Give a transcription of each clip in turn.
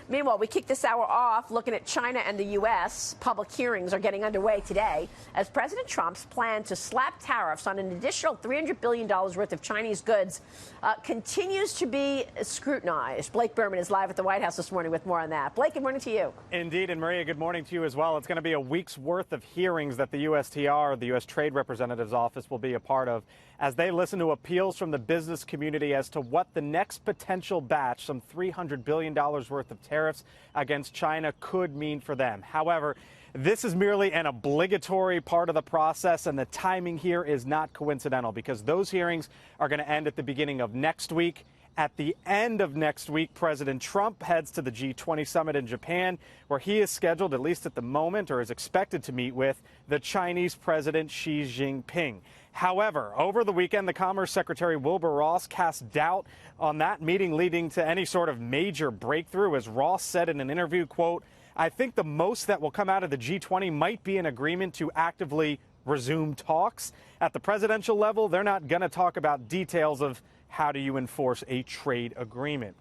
Meanwhile, we kick this hour off looking at China and the U.S. Public hearings are getting underway today as President Trump's plan to slap tariffs on an additional $300 billion worth of Chinese goods continues to be scrutinized. Blake Berman is live at the White House this morning with more on that. Blake, good morning to you. Indeed, and Maria, good morning to you as well. It's going to be a week's worth of hearings that the USTR, the U.S. Trade Representative's Office, will be a part of as they listen to appeals from the business community as to what the next potential batch, some $300 billion worth of tariffs against China, could mean for them. However, this is merely an obligatory part of the process, and the timing here is not coincidental because those hearings are going to end at the beginning of next week. At the end of next week, President Trump heads to the G20 summit in Japan, where he is scheduled, at least at the moment, or is expected to meet with the Chinese President Xi Jinping. However, over the weekend, the Commerce Secretary Wilbur Ross cast doubt on that meeting leading to any sort of major breakthrough. As Ross said in an interview, quote, "I think the most that will come out of the G20 might be an agreement to actively resume talks. At the presidential level, they're not going to talk about details of how do you enforce a trade agreement."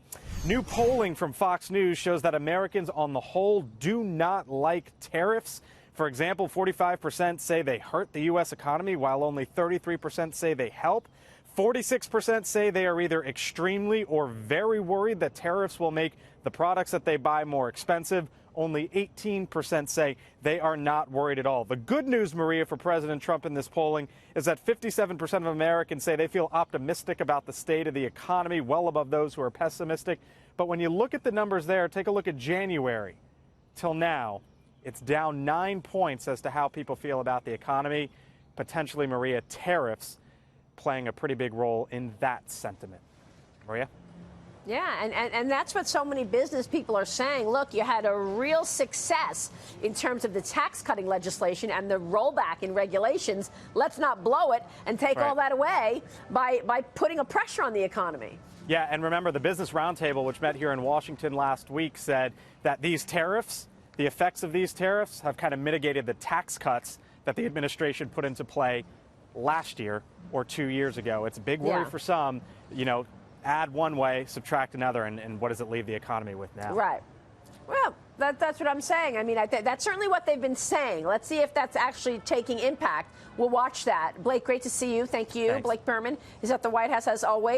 New polling from Fox News shows that Americans on the whole do not like tariffs. For example, 45% say they hurt the U.S. economy, while only 33% say they help. 46% say they are either extremely or very worried that tariffs will make the products that they buy more expensive. Only 18% say they are not worried at all. The good news, Maria, for President Trump in this polling is that 57% of Americans say they feel optimistic about the state of the economy, well above those who are pessimistic. But when you look at the numbers there, take a look at January till now. It's down 9 points as to how people feel about the economy. Potentially, Maria, tariffs playing a pretty big role in that sentiment. Maria? Yeah, and that's what so many business people are saying. Look, you had a real success in terms of the tax-cutting legislation and the rollback in regulations. Let's not blow it and take all that away by putting a pressure on the economy. Yeah, and remember, the Business Roundtable, which met here in Washington last week, said that these tariffs, the effects of these tariffs, have kind of mitigated the tax cuts that the administration put into play last year or 2 years ago. It's a big worry for some, you know. Add one way, subtract another, and what does it leave the economy with now? Right. Well, that's what I'm saying. I mean, that's certainly what they've been saying. Let's see if that's actually taking impact. We'll watch that. Blake, great to see you. Thank you. Thanks. Blake Berman is at the White House as always.